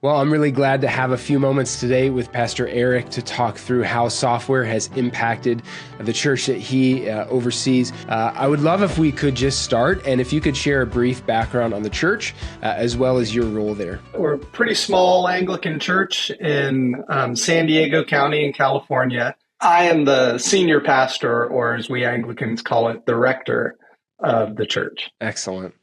Well, I'm really glad to have a few moments today with Pastor Eric to talk through how software has impacted the church that he oversees. I would love if we could just start, and if you could share a brief background on the church, as well as your role there. We're a pretty small Anglican church in San Diego County in California. I am the senior pastor, or as we Anglicans call it, the rector of the church. Excellent.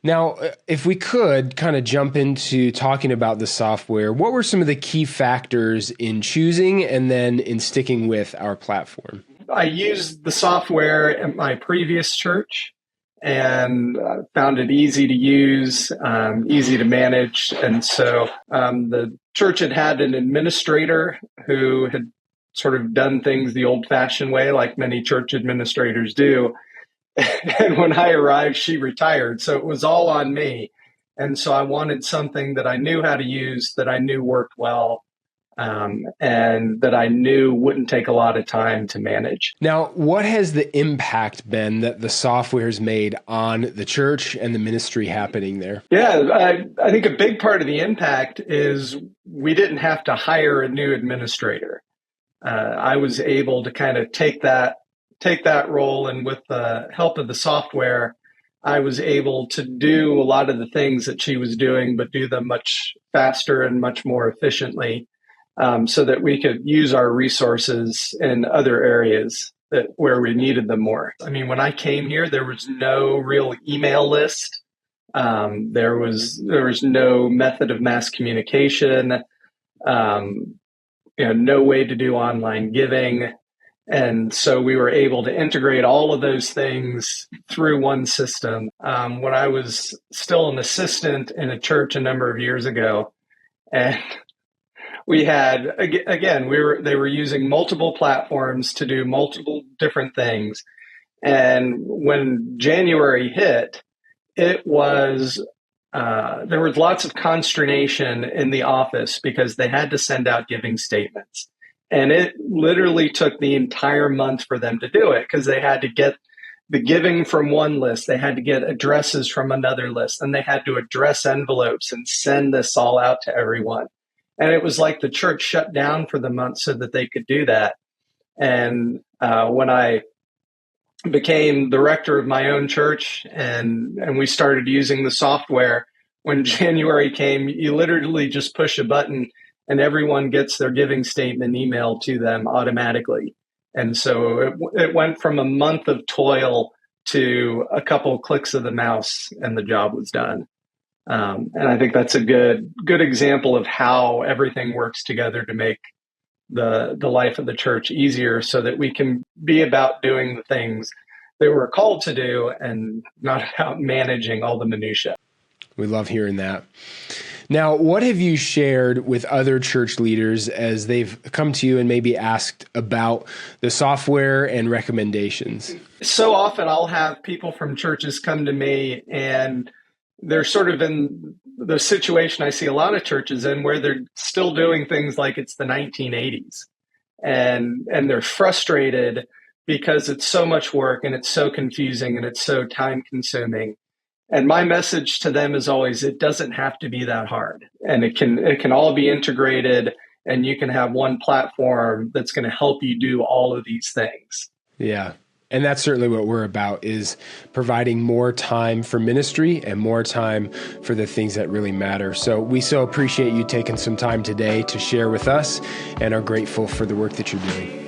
Now, if we could kind of jump into talking about the software, what were some of the key factors in choosing and then in sticking with our platform? I used the software at my previous church and found it easy to use, easy to manage. And so the church had an administrator who had sort of done things the old-fashioned way, like many church administrators do. And when I arrived, she retired. So it was all on me. And so I wanted something that I knew how to use, that I knew worked well, and that I knew wouldn't take a lot of time to manage. Now, what has the impact been that the software has made on the church and the ministry happening there? Yeah, I think a big part of the impact is we didn't have to hire a new administrator. I was able to kind of take that role, and with the help of the software, I was able to do a lot of the things that she was doing, but do them much faster and much more efficiently, so that we could use our resources in other areas where we needed them more. I mean, when I came here, there was no real email list. There was no method of mass communication, no way to do online giving. And so we were able to integrate all of those things through one system. When I was still an assistant in a church a number of years ago, and we had, again, they were using multiple platforms to do multiple different things. And when January hit, it was, there was lots of consternation in the office because they had to send out giving statements. And it literally took the entire month for them to do it because they had to get the giving from one list. They had to get addresses from another list. And they had to address envelopes and send this all out to everyone. And it was like the church shut down for the month so that they could do that. And when I became the rector of my own church and we started using the software, when January came, you literally just push a button and everyone gets their giving statement emailed to them automatically. And so it went from a month of toil to a couple clicks of the mouse and the job was done. And I think that's a good example of how everything works together to make the life of the church easier so that we can be about doing the things that we're called to do and not about managing all the minutia. We love hearing that. Now, what have you shared with other church leaders as they've come to you and maybe asked about the software and recommendations? So often I'll have people from churches come to me and they're sort of in the situation I see a lot of churches in where they're still doing things like it's the 1980s. And they're frustrated because it's so much work and it's so confusing and it's so time consuming. And my message to them is always, it doesn't have to be that hard. And it can all be integrated and you can have one platform that's going to help you do all of these things. Yeah. And that's certainly what we're about, is providing more time for ministry and more time for the things that really matter. So we so appreciate you taking some time today to share with us and are grateful for the work that you're doing.